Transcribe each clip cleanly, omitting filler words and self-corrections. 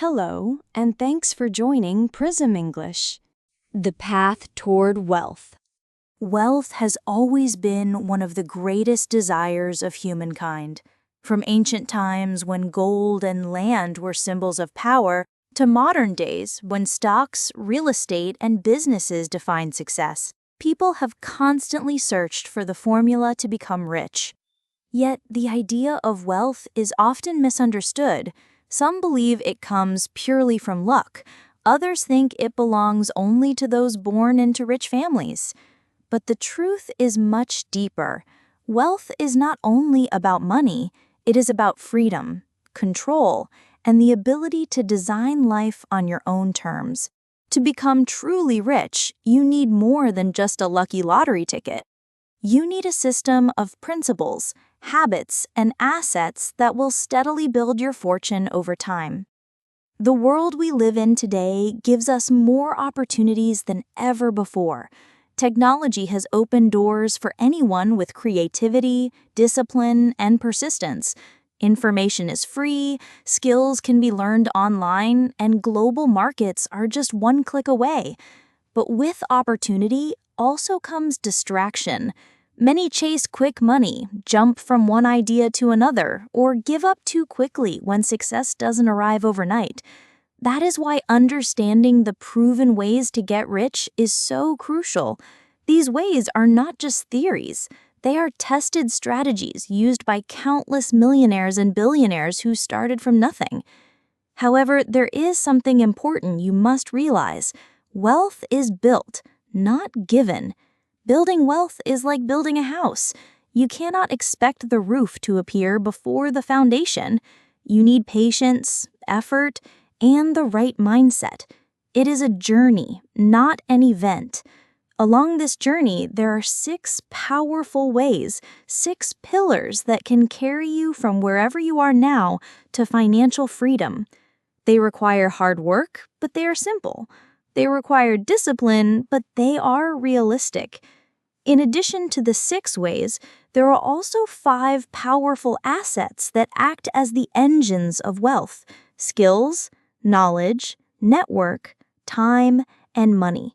Hello, and thanks for joining Prism English. The path toward wealth. Wealth has always been one of the greatest desires of humankind. From ancient times when gold and land were symbols of power, to modern days when stocks, real estate, and businesses define success, people have constantly searched for the formula to become rich. Yet the idea of wealth is often misunderstood. Some believe it comes purely from luck. Others think it belongs only to those born into rich families. But the truth is much deeper. Wealth is not only about money, it is about freedom, control, and the ability to design life on your own terms. To become truly rich, you need more than just a lucky lottery ticket. You need a system of principles, habits, and assets that will steadily build your fortune over time. The world we live in today gives us more opportunities than ever before. Technology has opened doors for anyone with creativity, discipline, and persistence. Information is free, skills can be learned online, and global markets are just one click away. But with opportunity also comes distraction. Many chase quick money, jump from one idea to another, or give up too quickly when success doesn't arrive overnight. That is why understanding the proven ways to get rich is so crucial. These ways are not just theories. They are tested strategies used by countless millionaires and billionaires who started from nothing. However, there is something important you must realize. Wealth is built, not given. Building wealth is like building a house. You cannot expect the roof to appear before the foundation. You need patience, effort, and the right mindset. It is a journey, not an event. Along this journey, there are 6 powerful ways, 6 pillars that can carry you from wherever you are now to financial freedom. They require hard work, but they are simple. They require discipline, but they are realistic. In addition to the 6 ways, there are also 5 powerful assets that act as the engines of wealth: skills, knowledge, network, time, and money.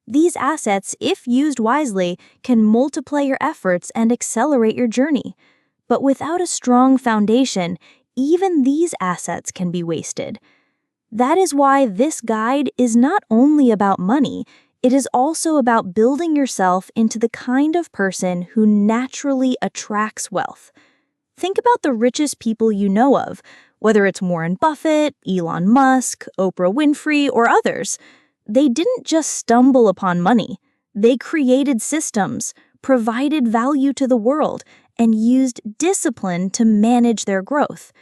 These assets, if used wisely, can multiply your efforts and accelerate your journey. But without a strong foundation, even these assets can be wasted. That is why this guide is not only about money, it is also about building yourself into the kind of person who naturally attracts wealth. Think about the richest people you know of, whether it's Warren Buffett, Elon Musk, Oprah Winfrey, or others. They didn't just stumble upon money. They created systems, provided value to the world, and used discipline to manage their growth.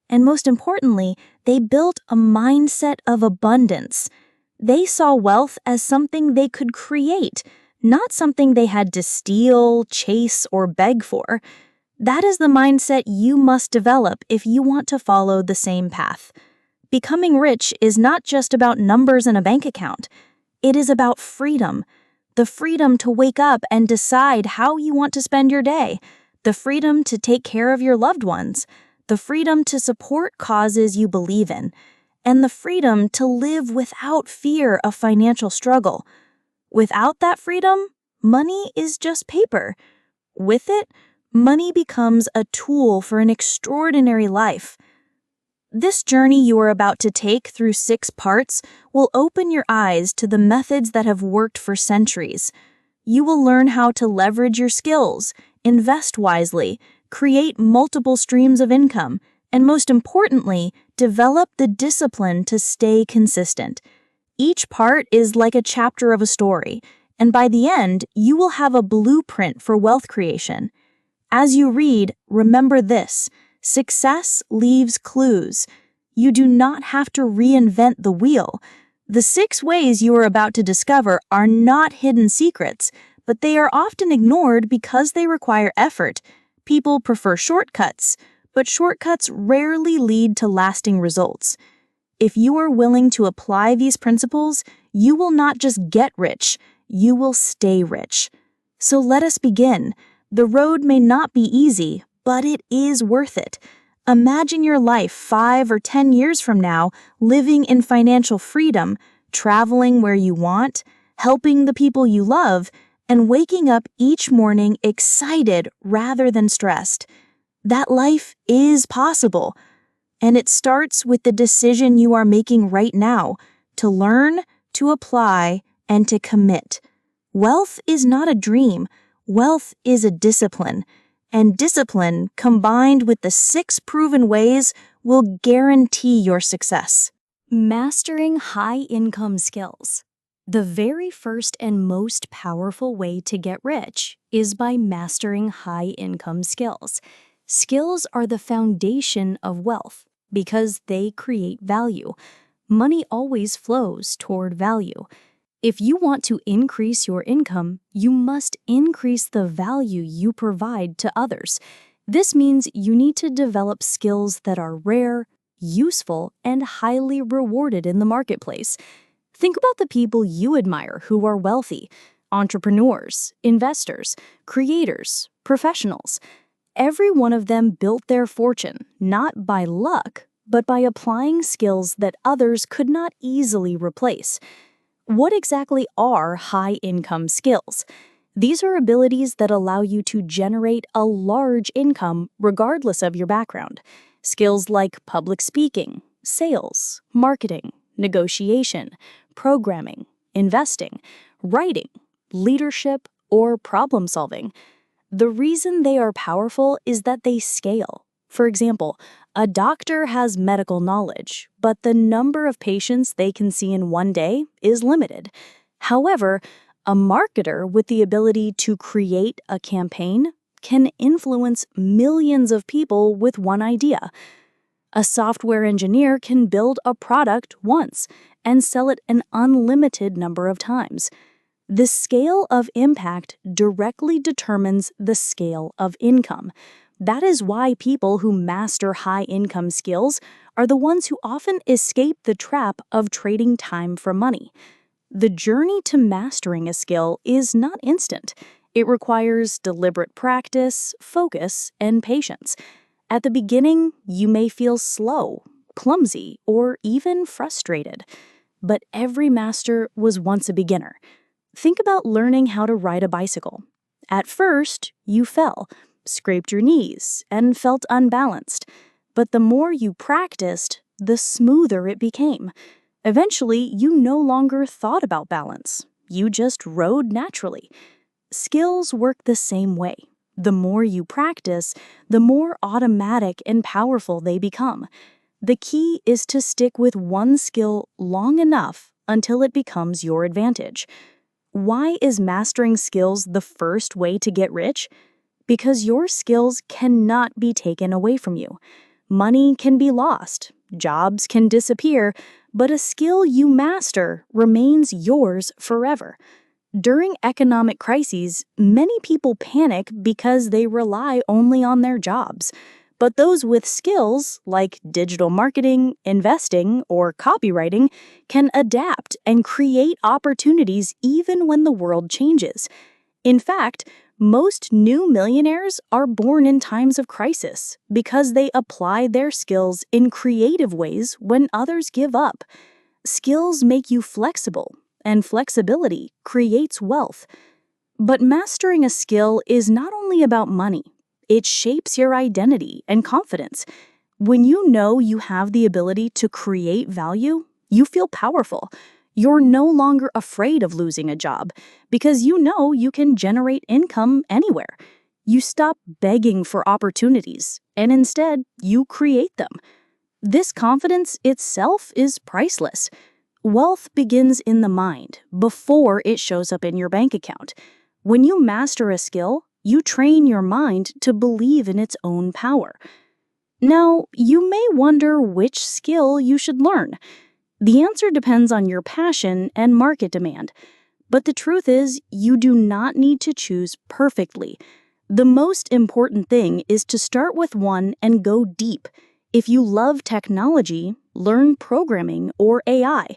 And most importantly, they built a mindset of abundance. They saw wealth as something they could create, not something they had to steal, chase, or beg for. That is the mindset you must develop if you want to follow the same path. Becoming rich is not just about numbers in a bank account. It is about freedom. The freedom to wake up and decide how you want to spend your day. The freedom to take care of your loved ones. The freedom to support causes you believe in, and the freedom to live without fear of financial struggle. Without that freedom, money is just paper. With it, money becomes a tool for an extraordinary life. This journey you are about to take through 6 parts will open your eyes to the methods that have worked for centuries. You will learn how to leverage your skills, invest wisely, create multiple streams of income, and most importantly, develop the discipline to stay consistent. Each part is like a chapter of a story, and by the end, you will have a blueprint for wealth creation. As you read, remember this: success leaves clues. You do not have to reinvent the wheel. The 6 ways you are about to discover are not hidden secrets, but they are often ignored because they require effort. People prefer shortcuts, but shortcuts rarely lead to lasting results. If you are willing to apply these principles, you will not just get rich, you will stay rich. So let us begin. The road may not be easy, but it is worth it. Imagine your life 5 or 10 years from now, living in financial freedom, traveling where you want, helping the people you love, and waking up each morning excited rather than stressed. That life is possible, and it starts with the decision you are making right now to learn, to apply, and to commit. Wealth is not a dream. Wealth is a discipline. And discipline, combined with the 6 proven ways, will guarantee your success. Mastering high-income skills. The very first and most powerful way to get rich is by mastering high-income skills. Skills are the foundation of wealth because they create value. Money always flows toward value. If you want to increase your income, you must increase the value you provide to others. This means you need to develop skills that are rare, useful, and highly rewarded in the marketplace. Think about the people you admire who are wealthy: entrepreneurs, investors, creators, professionals. Every one of them built their fortune not by luck, but by applying skills that others could not easily replace. What exactly are high-income skills? These are abilities that allow you to generate a large income regardless of your background. Skills like public speaking, sales, marketing, negotiation, programming, investing, writing, leadership, or problem solving. The reason they are powerful is that they scale. For example, a doctor has medical knowledge, but the number of patients they can see in one day is limited. However, a marketer with the ability to create a campaign can influence millions of people with one idea. A software engineer can build a product once and sell it an unlimited number of times. The scale of impact directly determines the scale of income. That is why people who master high-income skills are the ones who often escape the trap of trading time for money. The journey to mastering a skill is not instant. It requires deliberate practice, focus, and patience. At the beginning, you may feel slow, clumsy, or even frustrated. But every master was once a beginner. Think about learning how to ride a bicycle. At first, you fell, scraped your knees, and felt unbalanced. But the more you practiced, the smoother it became. Eventually, you no longer thought about balance. You just rode naturally. Skills work the same way. The more you practice, the more automatic and powerful they become. The key is to stick with one skill long enough until it becomes your advantage. Why is mastering skills the first way to get rich? Because your skills cannot be taken away from you. Money can be lost, jobs can disappear, but a skill you master remains yours forever. During economic crises, many people panic because they rely only on their jobs. But those with skills, like digital marketing, investing, or copywriting, can adapt and create opportunities even when the world changes. In fact, most new millionaires are born in times of crisis because they apply their skills in creative ways when others give up. Skills make you flexible, and flexibility creates wealth. But mastering a skill is not only about money. It shapes your identity and confidence. When you know you have the ability to create value, you feel powerful. You're no longer afraid of losing a job because you know you can generate income anywhere. You stop begging for opportunities, and instead, you create them. This confidence itself is priceless. Wealth begins in the mind before it shows up in your bank account. When you master a skill, you train your mind to believe in its own power. Now, you may wonder which skill you should learn. The answer depends on your passion and market demand. But the truth is, you do not need to choose perfectly. The most important thing is to start with one and go deep. If you love technology, learn programming or AI.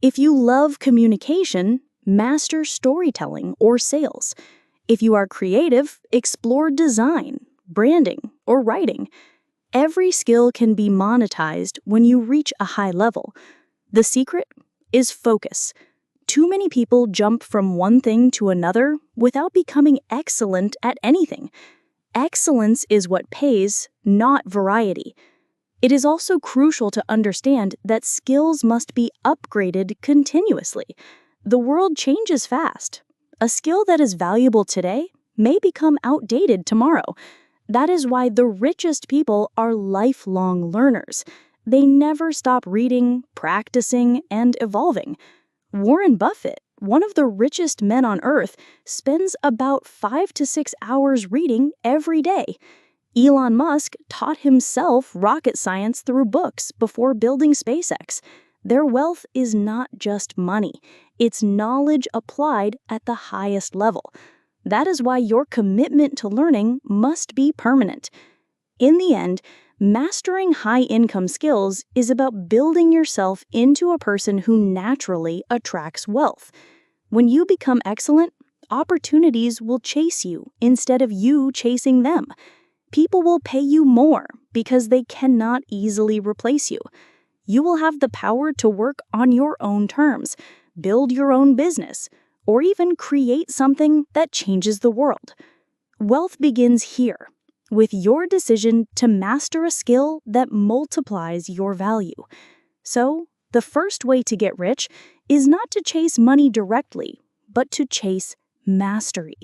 If you love communication, master storytelling or sales. If you are creative, explore design, branding, or writing. Every skill can be monetized when you reach a high level. The secret is focus. Too many people jump from one thing to another without becoming excellent at anything. Excellence is what pays, not variety. It is also crucial to understand that skills must be upgraded continuously. The world changes fast. A skill that is valuable today may become outdated tomorrow. That is why the richest people are lifelong learners. They never stop reading, practicing, and evolving. Warren Buffett, one of the richest men on earth, spends about 5 to 6 hours reading every day. Elon Musk taught himself rocket science through books before building SpaceX. Their wealth is not just money, it's knowledge applied at the highest level. That is why your commitment to learning must be permanent. In the end, mastering high-income skills is about building yourself into a person who naturally attracts wealth. When you become excellent, opportunities will chase you instead of you chasing them. People will pay you more because they cannot easily replace you. You will have the power to work on your own terms, build your own business, or even create something that changes the world. Wealth begins here, with your decision to master a skill that multiplies your value. So, the first way to get rich is not to chase money directly, but to chase mastery.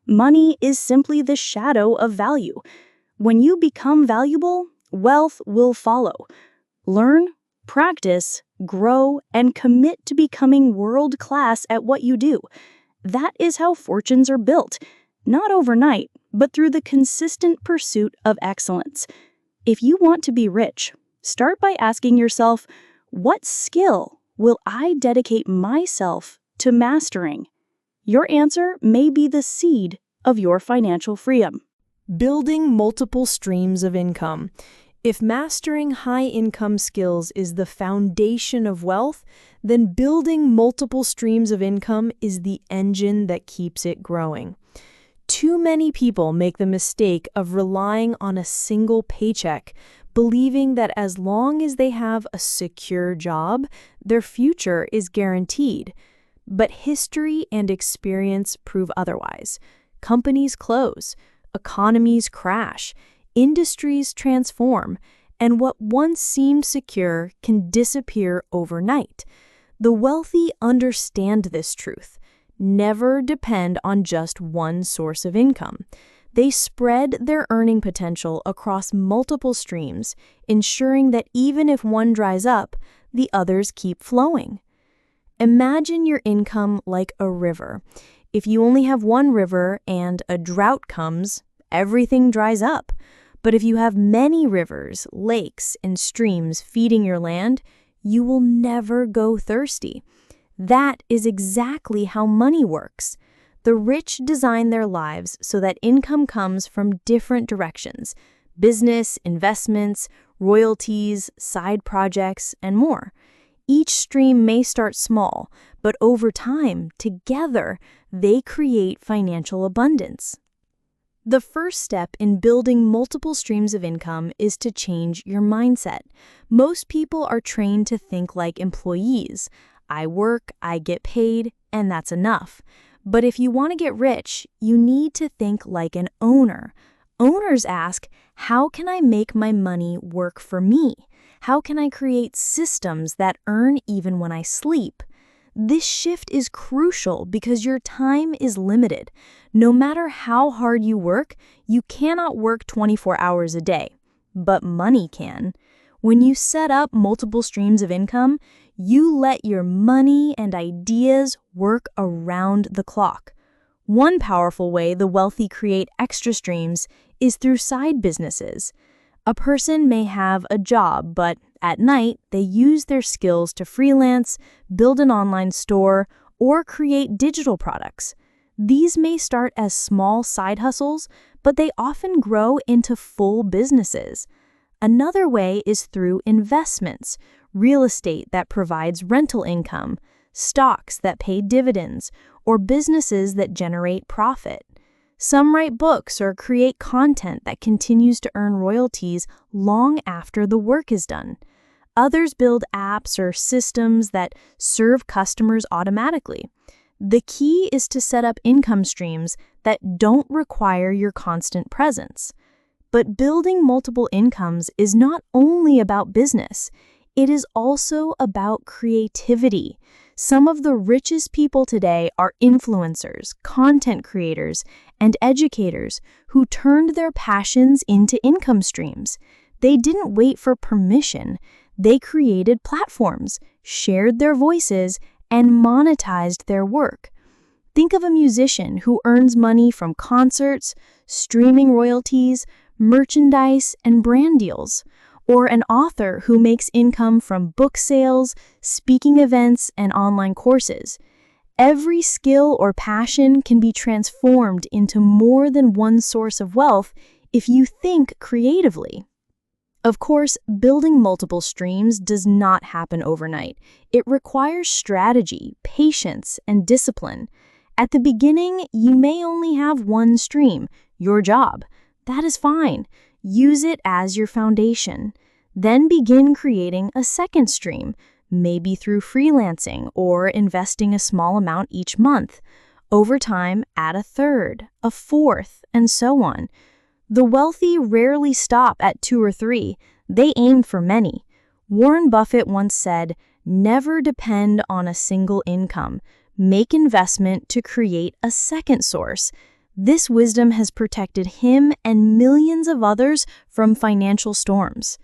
Money is simply the shadow of value. When you become valuable, wealth will follow. Learn, practice, grow, and commit to becoming world-class at what you do. That is how fortunes are built, not overnight, but through the consistent pursuit of excellence. If you want to be rich, start by asking yourself, what skill will I dedicate myself to mastering? Your answer may be the seed of your financial freedom. Building multiple streams of income. If mastering high-income skills is the foundation of wealth, then building multiple streams of income is the engine that keeps it growing. Too many people make the mistake of relying on a single paycheck, believing that as long as they have a secure job, their future is guaranteed. But history and experience prove otherwise. Companies close, economies crash, industries transform, and what once seemed secure can disappear overnight. The wealthy understand this truth. Never depend on just one source of income. They spread their earning potential across multiple streams, ensuring that even if one dries up, the others keep flowing. Imagine your income like a river. If you only have one river and a drought comes, everything dries up. But if you have many rivers, lakes, and streams feeding your land, you will never go thirsty. That is exactly how money works. The rich design their lives so that income comes from different directions: business, investments, royalties, side projects, and more. Each stream may start small, but over time, together, they create financial abundance. The first step in building multiple streams of income is to change your mindset. Most people are trained to think like employees. I work, I get paid, and that's enough. But if you want to get rich, you need to think like an owner. Owners ask, how can I make my money work for me? How can I create systems that earn even when I sleep? This shift is crucial because your time is limited. No matter how hard you work, you cannot work 24 hours a day, but money can. When you set up multiple streams of income, you let your money and ideas work around the clock. One powerful way the wealthy create extra streams is through side businesses. A person may have a job, but at night they use their skills to freelance, build an online store, or create digital products. These may start as small side hustles, but they often grow into full businesses. Another way is through investments, real estate that provides rental income, stocks that pay dividends, or businesses that generate profit. Some write books or create content that continues to earn royalties long after the work is done. Others build apps or systems that serve customers automatically. The key is to set up income streams that don't require your constant presence. But building multiple incomes is not only about business, it is also about creativity. Some of the richest people today are influencers, content creators, and educators who turned their passions into income streams. They didn't wait for permission. They created platforms, shared their voices, and monetized their work. Think of a musician who earns money from concerts, streaming royalties, merchandise, and brand deals, or an author who makes income from book sales, speaking events, and online courses. Every skill or passion can be transformed into more than one source of wealth if you think creatively. Of course, building multiple streams does not happen overnight. It requires strategy, patience, and discipline. At the beginning, you may only have one stream, your job. That is fine. Use it as your foundation. Then begin creating a second stream, maybe through freelancing or investing a small amount each month. Over time, add a third, a fourth, and so on. The wealthy rarely stop at 2 or 3. They aim for many. Warren Buffett once said, "Never depend on a single income. Make investment to create a second source." This wisdom has protected him and millions of others from financial storms.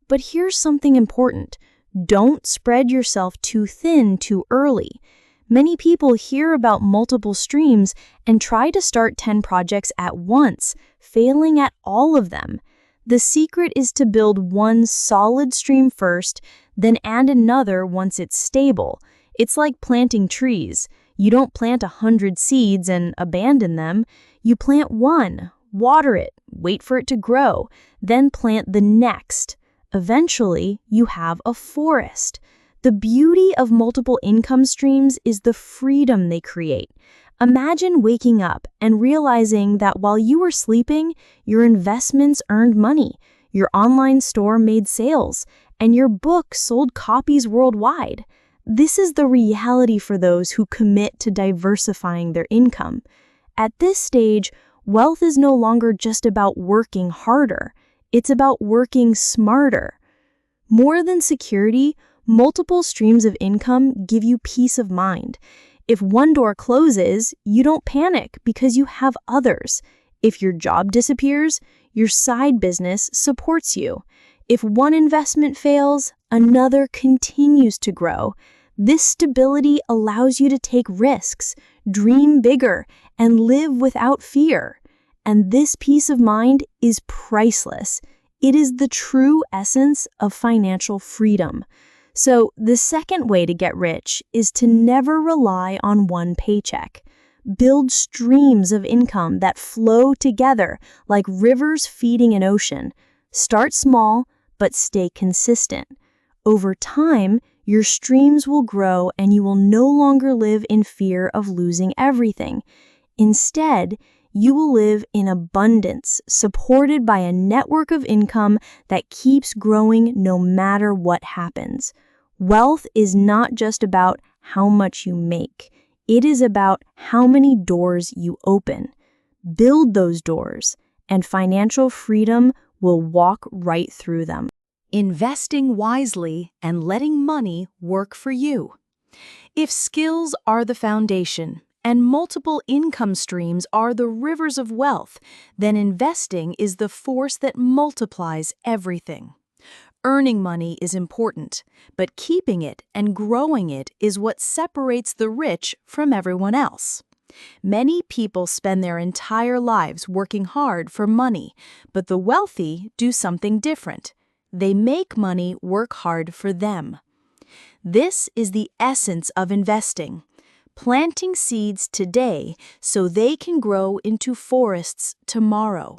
But here's something important. Don't spread yourself too thin too early. Many people hear about multiple streams and try to start 10 projects at once, failing at all of them. The secret is to build one solid stream first, then add another once it's stable. It's like planting trees. You don't plant 100 seeds and abandon them. You plant one, water it, wait for it to grow, then plant the next. Eventually, you have a forest. The beauty of multiple income streams is the freedom they create. Imagine waking up and realizing that while you were sleeping, your investments earned money, your online store made sales, and your book sold copies worldwide. This is the reality for those who commit to diversifying their income. At this stage, wealth is no longer just about working harder. It's about working smarter. More than security, multiple streams of income give you peace of mind. If one door closes, you don't panic because you have others. If your job disappears, your side business supports you. If one investment fails, another continues to grow. This stability allows you to take risks, dream bigger, and live without fear. And this peace of mind is priceless. It is the true essence of financial freedom. So, the second way to get rich is to never rely on one paycheck. Build streams of income that flow together like rivers feeding an ocean. Start small, but stay consistent. Over time, your streams will grow and you will no longer live in fear of losing everything. Instead, you will live in abundance, supported by a network of income that keeps growing no matter what happens. Wealth is not just about how much you make. It is about how many doors you open. Build those doors, and financial freedom will walk right through them. Investing wisely and letting money work for you. If skills are the foundation and multiple income streams are the rivers of wealth, then investing is the force that multiplies everything. Earning money is important, but keeping it and growing it is what separates the rich from everyone else. Many people spend their entire lives working hard for money, but the wealthy do something different. They make money work hard for them. This is the essence of investing, planting seeds today so they can grow into forests tomorrow.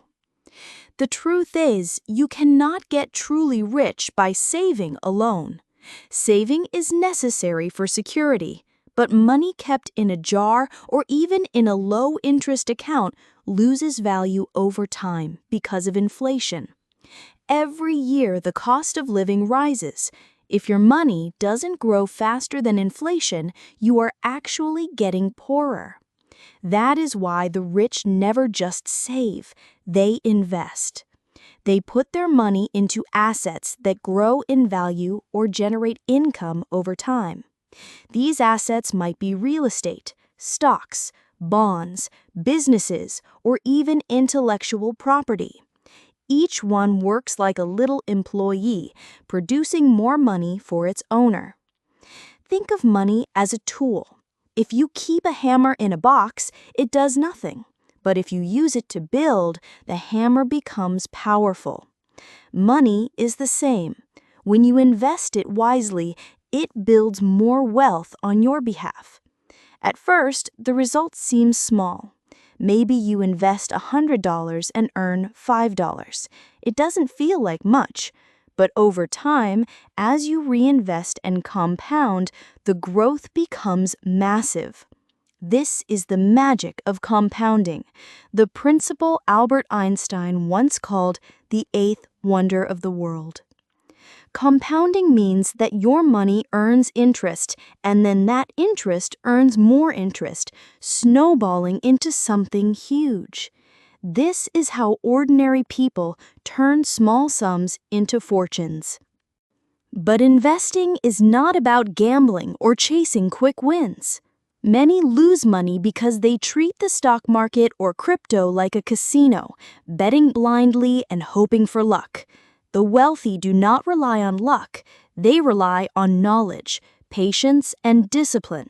The truth is, you cannot get truly rich by saving alone. Saving is necessary for security, But money kept in a jar or even in a low-interest account loses value over time because of inflation. Every year, the cost of living rises. If your money doesn't grow faster than inflation, you are actually getting poorer. That is why the rich never just save, they invest. They put their money into assets that grow in value or generate income over time. These assets might be real estate, stocks, bonds, businesses, or even intellectual property. Each one works like a little employee, producing more money for its owner. Think of money as a tool. If you keep a hammer in a box, it does nothing. But if you use it to build, the hammer becomes powerful. Money is the same. When you invest it wisely, it builds more wealth on your behalf. At first, the result seems small. Maybe you invest $100 and earn $5. It doesn't feel like much, but over time, as you reinvest and compound, the growth becomes massive. This is the magic of compounding, the principle Albert Einstein once called the eighth wonder of the world. Compounding means that your money earns interest, and then that interest earns more interest, snowballing into something huge. This is how ordinary people turn small sums into fortunes. But investing is not about gambling or chasing quick wins. Many lose money because they treat the stock market or crypto like a casino, betting blindly and hoping for luck. The wealthy do not rely on luck, they rely on knowledge, patience, and discipline.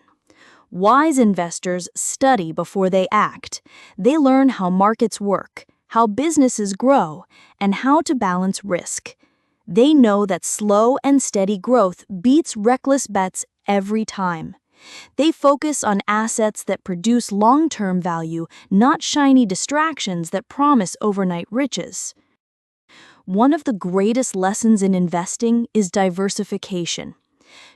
Wise investors study before they act. They learn how markets work, how businesses grow, and how to balance risk. They know that slow and steady growth beats reckless bets every time. They focus on assets that produce long-term value, not shiny distractions that promise overnight riches. One of the greatest lessons in investing is diversification.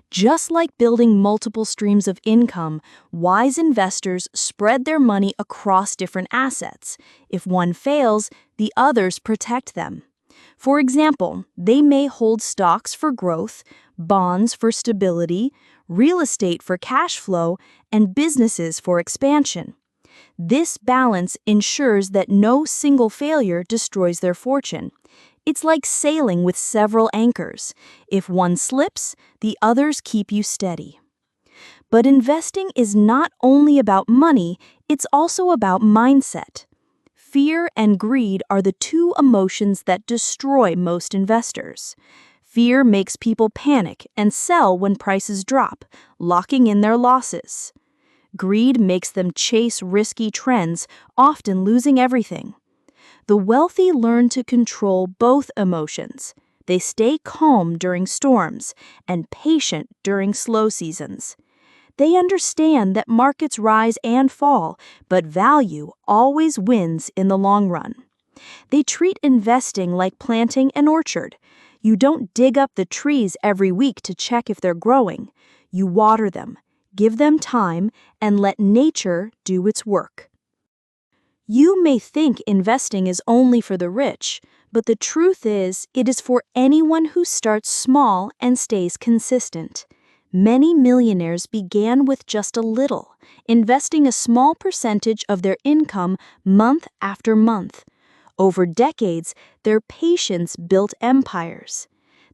Just like building multiple streams of income, wise investors spread their money across different assets. If one fails, the others protect them. For example, they may hold stocks for growth, bonds for stability, real estate for cash flow, and businesses for expansion. This balance ensures that no single failure destroys their fortune. It's like sailing with several anchors. If one slips, the others keep you steady. But investing is not only about money, it's also about mindset. Fear and greed are the two emotions that destroy most investors. Fear makes people panic and sell when prices drop, locking in their losses. Greed makes them chase risky trends, often losing everything. The wealthy learn to control both emotions. They stay calm during storms and patient during slow seasons. They understand that markets rise and fall, but value always wins in the long run. They treat investing like planting an orchard. You don't dig up the trees every week to check if they're growing. You water them, give them time, and let nature do its work. You may think investing is only for the rich, but the truth is, it is for anyone who starts small and stays consistent. Many millionaires began with just a little, investing a small percentage of their income month after month. Over decades, their patience built empires.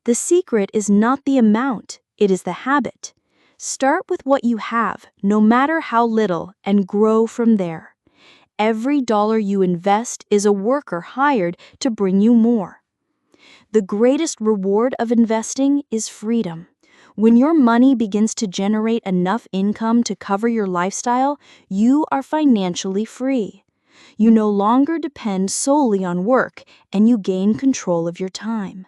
The secret is not the amount, it is the habit. Start with what you have, no matter how little, and grow from there. Every dollar you invest is a worker hired to bring you more. The greatest reward of investing is freedom. When your money begins to generate enough income to cover your lifestyle, you are financially free. You no longer depend solely on work, and you gain control of your time.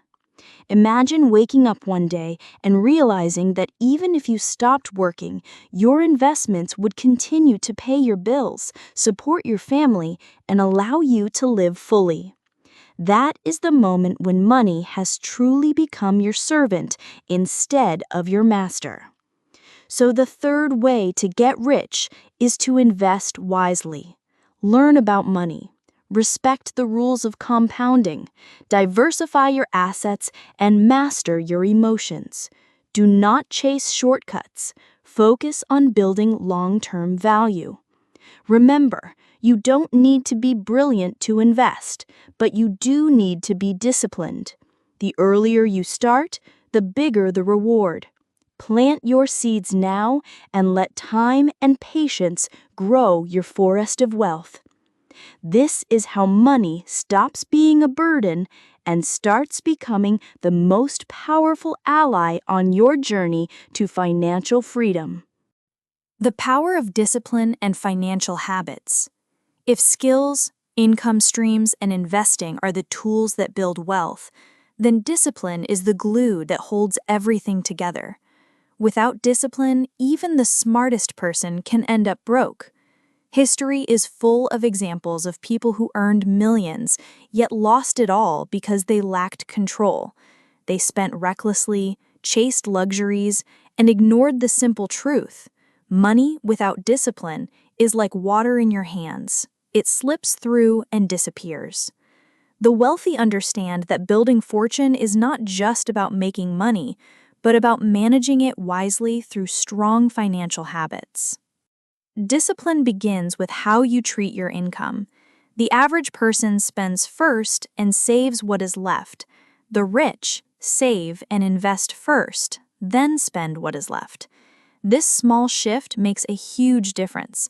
Imagine waking up one day and realizing that even if you stopped working, your investments would continue to pay your bills, support your family, and allow you to live fully. That is the moment when money has truly become your servant instead of your master. So the third way to get rich is to invest wisely. Learn about money. Respect the rules of compounding. Diversify your assets and master your emotions. Do not chase shortcuts. Focus on building long-term value. Remember, you don't need to be brilliant to invest, but you do need to be disciplined. The earlier you start, the bigger the reward. Plant your seeds now and let time and patience grow your forest of wealth. This is how money stops being a burden and starts becoming the most powerful ally on your journey to financial freedom. The power of discipline and financial habits. If skills, income streams, and investing are the tools that build wealth, then discipline is the glue that holds everything together. Without discipline, even the smartest person can end up broke. History is full of examples of people who earned millions, yet lost it all because they lacked control. They spent recklessly, chased luxuries, and ignored the simple truth. Money without discipline is like water in your hands. It slips through and disappears. The wealthy understand that building fortune is not just about making money, but about managing it wisely through strong financial habits. Discipline begins with how you treat your income. The average person spends first and saves what is left. The rich save and invest first, then spend what is left. This small shift makes a huge difference.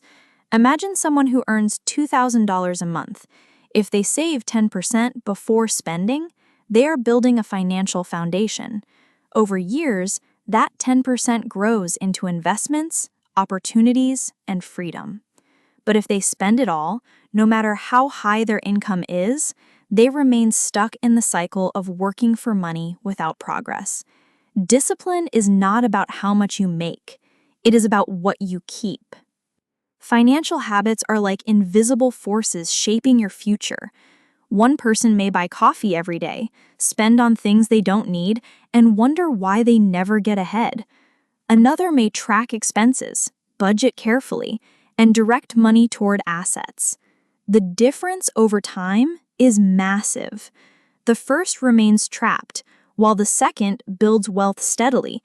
Imagine someone who earns $2,000 a month. If they save 10% before spending, they are building a financial foundation. Over years, that 10% grows into investments, opportunities, and freedom. But if they spend it all, no matter how high their income is, they remain stuck in the cycle of working for money without progress. Discipline is not about how much you make. It is about what you keep. Financial habits are like invisible forces shaping your future. One person may buy coffee every day, spend on things they don't need, and wonder why they never get ahead. Another may track expenses, budget carefully, and direct money toward assets. The difference over time is massive. The first remains trapped, while the second builds wealth steadily.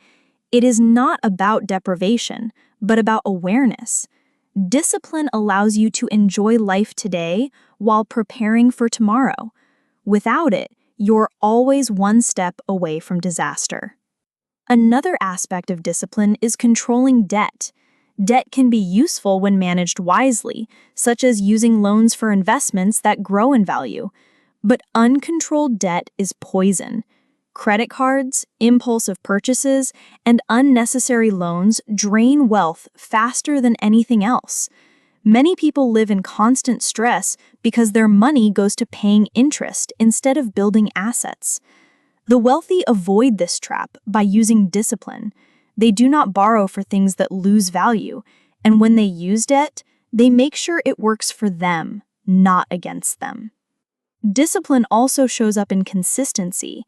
It is not about deprivation, but about awareness. Discipline allows you to enjoy life today while preparing for tomorrow. Without it, you're always one step away from disaster. Another aspect of discipline is controlling debt. Debt can be useful when managed wisely, such as using loans for investments that grow in value. But uncontrolled debt is poison. Credit cards, impulsive purchases, and unnecessary loans drain wealth faster than anything else. Many people live in constant stress because their money goes to paying interest instead of building assets. The wealthy avoid this trap by using discipline. They do not borrow for things that lose value, and when they use debt, they make sure it works for them, not against them. Discipline also shows up in consistency.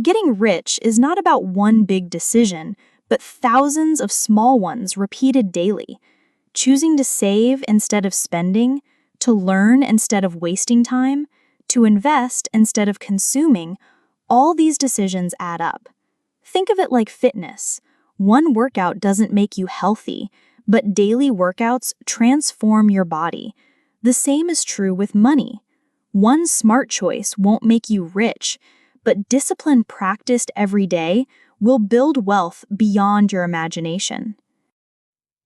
Getting rich is not about one big decision, but thousands of small ones repeated daily. Choosing to save instead of spending, to learn instead of wasting time, to invest instead of consuming, all these decisions add up. Think of it like fitness. One workout doesn't make you healthy, but daily workouts transform your body. The same is true with money. One smart choice won't make you rich, but discipline practiced every day will build wealth beyond your imagination.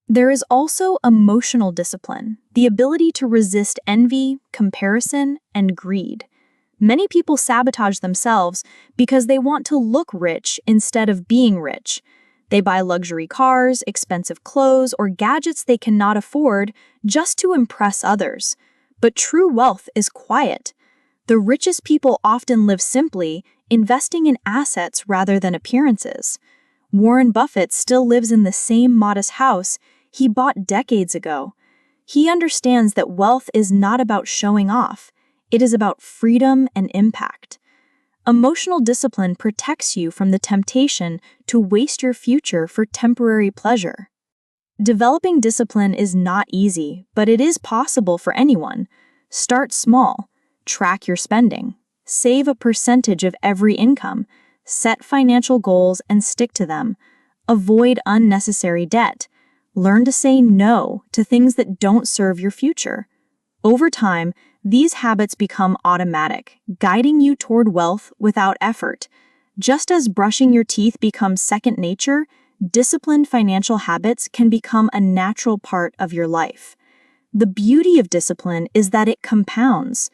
There is also emotional discipline, the ability to resist envy, comparison, and greed. Many people sabotage themselves because they want to look rich instead of being rich. They buy luxury cars, expensive clothes, or gadgets they cannot afford just to impress others. But true wealth is quiet. The richest people often live simply, investing in assets rather than appearances. Warren Buffett still lives in the same modest house he bought decades ago. He understands that wealth is not about showing off. It is about freedom and impact. Emotional discipline protects you from the temptation to waste your future for temporary pleasure. Developing discipline is not easy, but it is possible for anyone. Start small. Track your spending. Save a percentage of every income. Set financial goals and stick to them. Avoid unnecessary debt. Learn to say no to things that don't serve your future. Over time, these habits become automatic, guiding you toward wealth without effort. Just as brushing your teeth becomes second nature, disciplined financial habits can become a natural part of your life. The beauty of discipline is that it compounds.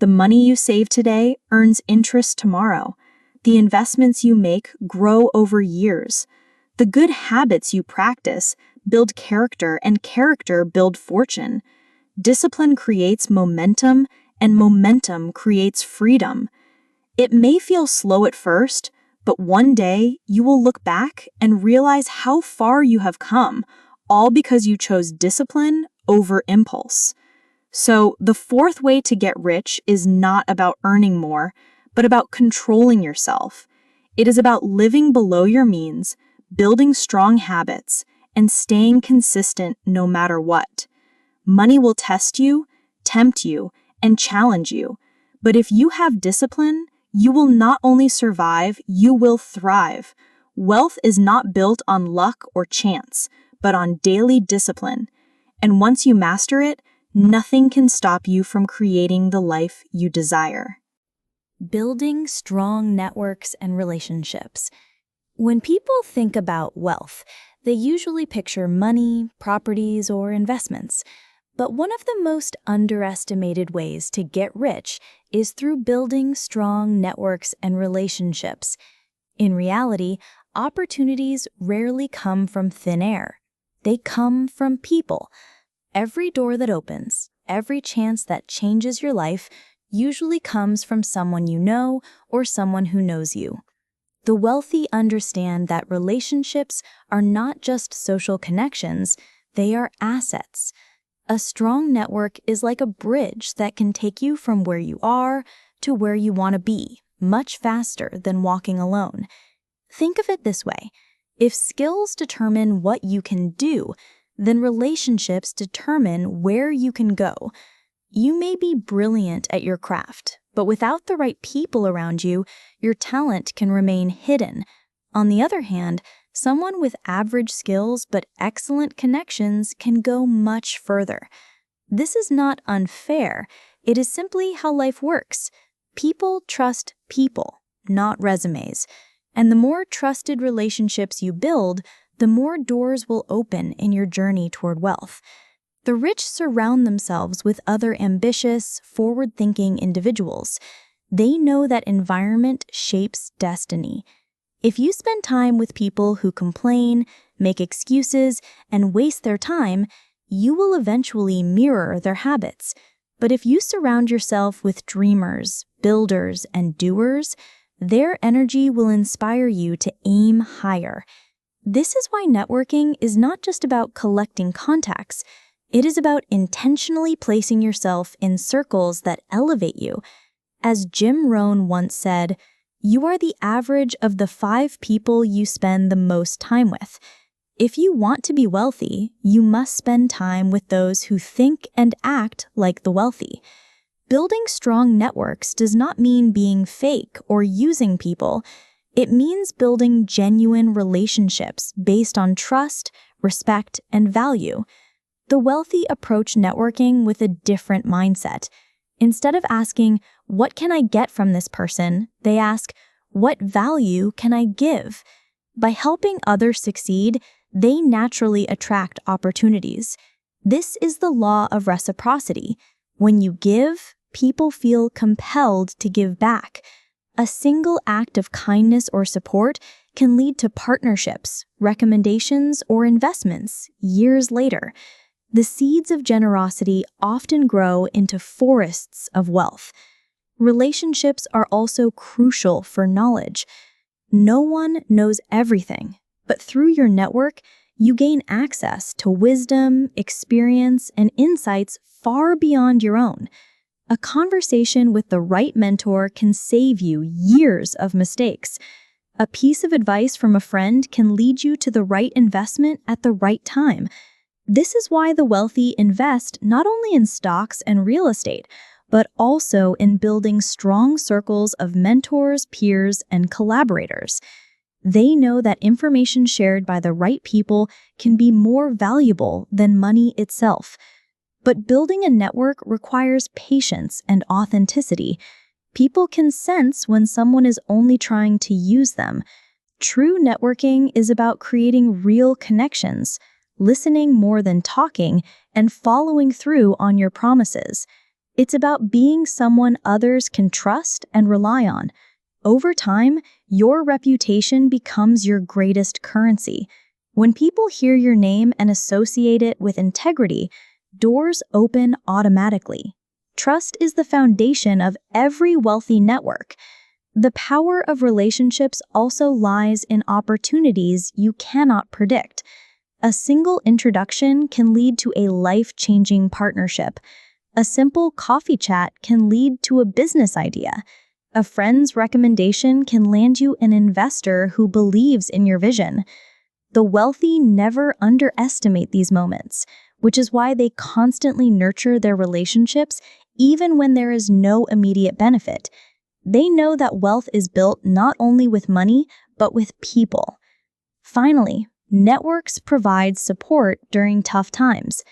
The money you save today earns interest tomorrow. The investments you make grow over years. The good habits you practice build character, and character build fortune. Discipline creates momentum, and momentum creates freedom. It may feel slow at first, but one day you will look back and realize how far you have come, all because you chose discipline over impulse. So, the fourth way to get rich is not about earning more, but about controlling yourself. It is about living below your means, building strong habits, and staying consistent no matter what. Money will test you, tempt you, and challenge you. But if you have discipline, you will not only survive, you will thrive. Wealth is not built on luck or chance, but on daily discipline. And once you master it, nothing can stop you from creating the life you desire. Building strong networks and relationships. When people think about wealth, they usually picture money, properties, or investments. But one of the most underestimated ways to get rich is through building strong networks and relationships. In reality, opportunities rarely come from thin air. They come from people. Every door that opens, every chance that changes your life, usually comes from someone you know or someone who knows you. The wealthy understand that relationships are not just social connections, they are assets. A strong network is like a bridge that can take you from where you are to where you want to be, much faster than walking alone. Think of it this way. If skills determine what you can do, then relationships determine where you can go. You may be brilliant at your craft, but without the right people around you, your talent can remain hidden. On the other hand, someone with average skills but excellent connections can go much further. This is not unfair. It is simply how life works. People trust people, not resumes. And the more trusted relationships you build, the more doors will open in your journey toward wealth. The rich surround themselves with other ambitious, forward-thinking individuals. They know that environment shapes destiny. If you spend time with people who complain, make excuses, and waste their time, you will eventually mirror their habits. But if you surround yourself with dreamers, builders, and doers, their energy will inspire you to aim higher. This is why networking is not just about collecting contacts. It is about intentionally placing yourself in circles that elevate you. As Jim Rohn once said, "You are the average of the 5 people you spend the most time with." If you want to be wealthy, you must spend time with those who think and act like the wealthy. Building strong networks does not mean being fake or using people. It means building genuine relationships based on trust, respect, and value. The wealthy approach networking with a different mindset. Instead of asking, "What can I get from this person?" they ask, "What value can I give?" By helping others succeed, they naturally attract opportunities. This is the law of reciprocity. When you give, people feel compelled to give back. A single act of kindness or support can lead to partnerships, recommendations, or investments years later. The seeds of generosity often grow into forests of wealth. Relationships are also crucial for knowledge. No one knows everything, but through your network, you gain access to wisdom, experience, and insights far beyond your own. A conversation with the right mentor can save you years of mistakes. A piece of advice from a friend can lead you to the right investment at the right time. This is why the wealthy invest not only in stocks and real estate, but also in building strong circles of mentors, peers, and collaborators. They know that information shared by the right people can be more valuable than money itself. But building a network requires patience and authenticity. People can sense when someone is only trying to use them. True networking is about creating real connections, listening more than talking, and following through on your promises. It's about being someone others can trust and rely on. Over time, your reputation becomes your greatest currency. When people hear your name and associate it with integrity, doors open automatically. Trust is the foundation of every wealthy network. The power of relationships also lies in opportunities you cannot predict. A single introduction can lead to a life-changing partnership. A simple coffee chat can lead to a business idea. A friend's recommendation can land you an investor who believes in your vision. The wealthy never underestimate these moments, which is why they constantly nurture their relationships even when there is no immediate benefit. They know that wealth is built not only with money, but with people. Finally, networks provide support during tough times.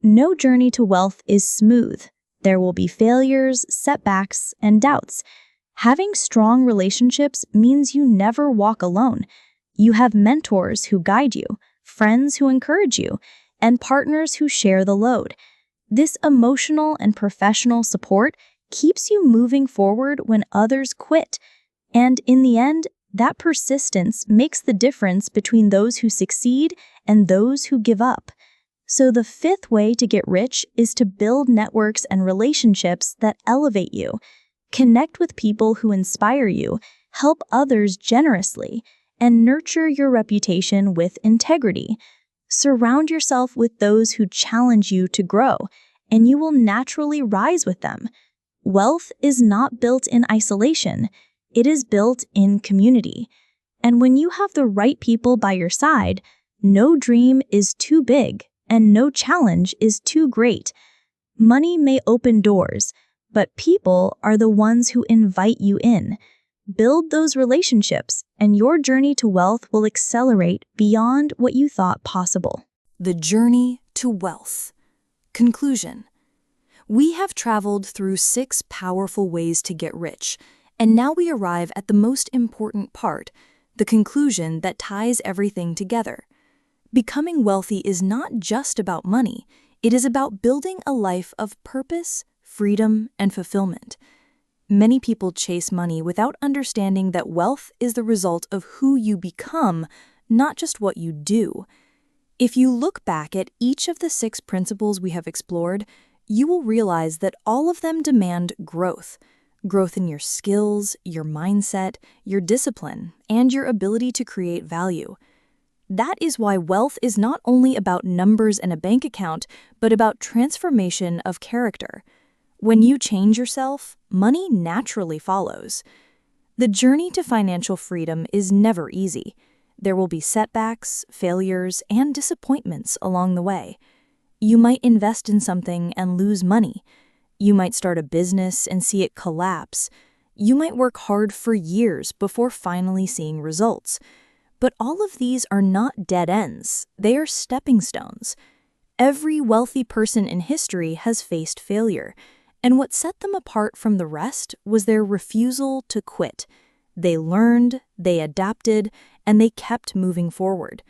No journey to wealth is smooth. There will be failures, setbacks, and doubts. Having strong relationships means you never walk alone. You have mentors who guide you, friends who encourage you, and partners who share the load. This emotional and professional support keeps you moving forward when others quit. And in the end, that persistence makes the difference between those who succeed and those who give up. So the fifth way to get rich is to build networks and relationships that elevate you. Connect with people who inspire you, help others generously, and nurture your reputation with integrity. Surround yourself with those who challenge you to grow, and you will naturally rise with them. Wealth is not built in isolation, it is built in community. And when you have the right people by your side, no dream is too big and no challenge is too great. Money may open doors, but people are the ones who invite you in. Build those relationships, and your journey to wealth will accelerate beyond what you thought possible. The journey to wealth. Conclusion. We have traveled through 6 powerful ways to get rich, and now we arrive at the most important part, the conclusion that ties everything together. Becoming wealthy is not just about money, it is about building a life of purpose, freedom, and fulfillment. Many people chase money without understanding that wealth is the result of who you become, not just what you do. If you look back at each of the 6 principles we have explored, you will realize that all of them demand growth. Growth in your skills, your mindset, your discipline, and your ability to create value. That is why wealth is not only about numbers and a bank account, but about transformation of character. When you change yourself, money naturally follows. The journey to financial freedom is never easy. There will be setbacks, failures, and disappointments along the way. You might invest in something and lose money. You might start a business and see it collapse. You might work hard for years before finally seeing results. But all of these are not dead ends. They are stepping stones. Every wealthy person in history has faced failure. And what set them apart from the rest was their refusal to quit. They learned, they adapted, and they kept moving forward.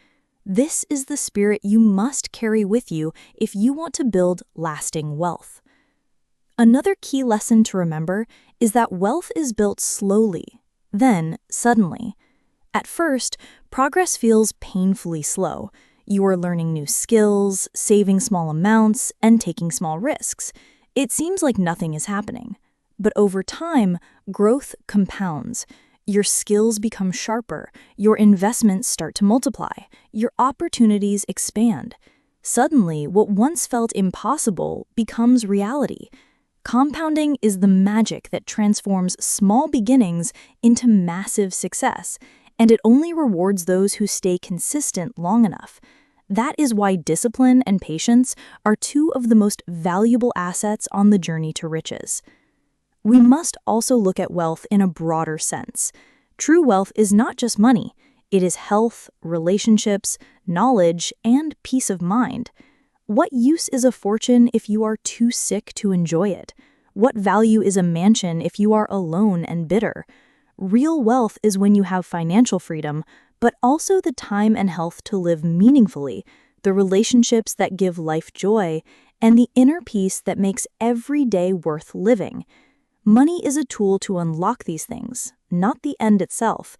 This is the spirit you must carry with you if you want to build lasting wealth. Another key lesson to remember is that wealth is built slowly, then suddenly. At first, progress feels painfully slow. You are learning new skills, saving small amounts, and taking small risks. It seems like nothing is happening. But over time, growth compounds. Your skills become sharper, your investments start to multiply, your opportunities expand. Suddenly, what once felt impossible becomes reality. Compounding is the magic that transforms small beginnings into massive success, and it only rewards those who stay consistent long enough. That is why discipline and patience are two of the most valuable assets on the journey to riches. We must also look at wealth in a broader sense. True wealth is not just money. It is health, relationships, knowledge, and peace of mind. What use is a fortune if you are too sick to enjoy it? What value is a mansion if you are alone and bitter? Real wealth is when you have financial freedom, but also the time and health to live meaningfully, the relationships that give life joy, and the inner peace that makes every day worth living. Money is a tool to unlock these things, not the end itself.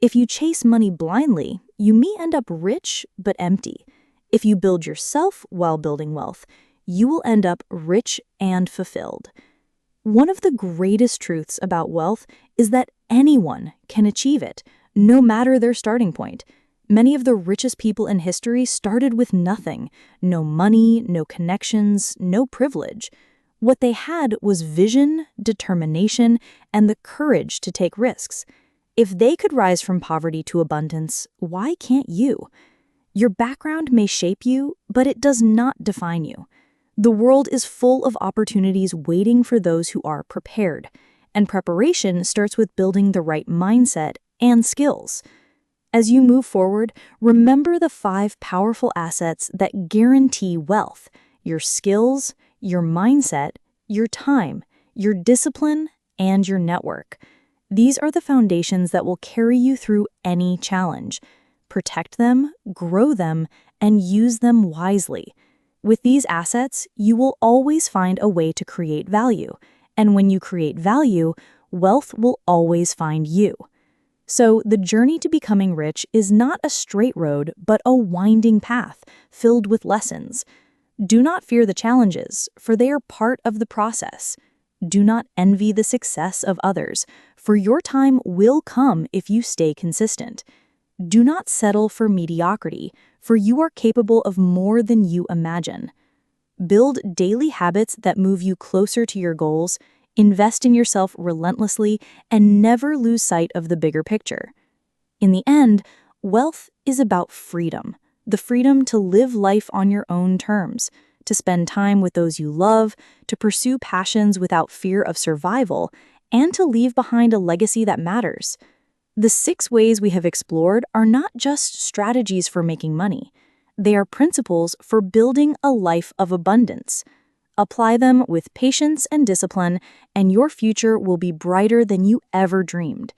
If you chase money blindly, you may end up rich but empty. If you build yourself while building wealth, you will end up rich and fulfilled. One of the greatest truths about wealth is that anyone can achieve it, no matter their starting point. Many of the richest people in history started with nothing: no money, no connections, no privilege. What they had was vision, determination, and the courage to take risks. If they could rise from poverty to abundance, why can't you? Your background may shape you, but it does not define you. The world is full of opportunities waiting for those who are prepared, and preparation starts with building the right mindset and skills. As you move forward, remember the 5 powerful assets that guarantee wealth: your skills, your mindset, your time, your discipline, and your network. These are the foundations that will carry you through any challenge. Protect them, grow them, and use them wisely. With these assets, you will always find a way to create value. And when you create value, wealth will always find you. So the journey to becoming rich is not a straight road, but a winding path filled with lessons. Do not fear the challenges, for they are part of the process. Do not envy the success of others, for your time will come if you stay consistent. Do not settle for mediocrity, for you are capable of more than you imagine. Build daily habits that move you closer to your goals, invest in yourself relentlessly, and never lose sight of the bigger picture. In the end, wealth is about freedom. The freedom to live life on your own terms, to spend time with those you love, to pursue passions without fear of survival, and to leave behind a legacy that matters. The 6 ways we have explored are not just strategies for making money. They are principles for building a life of abundance. Apply them with patience and discipline, and your future will be brighter than you ever dreamed.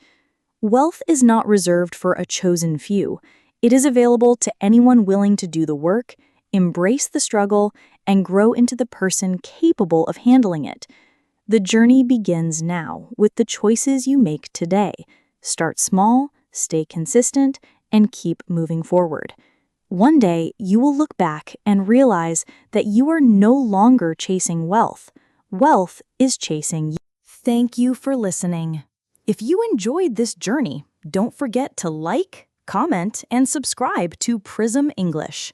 Wealth is not reserved for a chosen few. It is available to anyone willing to do the work, embrace the struggle, and grow into the person capable of handling it. The journey begins now with the choices you make today. Start small, stay consistent, and keep moving forward. One day, you will look back and realize that you are no longer chasing wealth. Wealth is chasing you. Thank you for listening. If you enjoyed this journey, don't forget to like, comment, and subscribe to Prism English.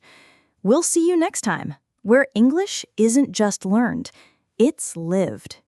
We'll see you next time, where English isn't just learned, it's lived.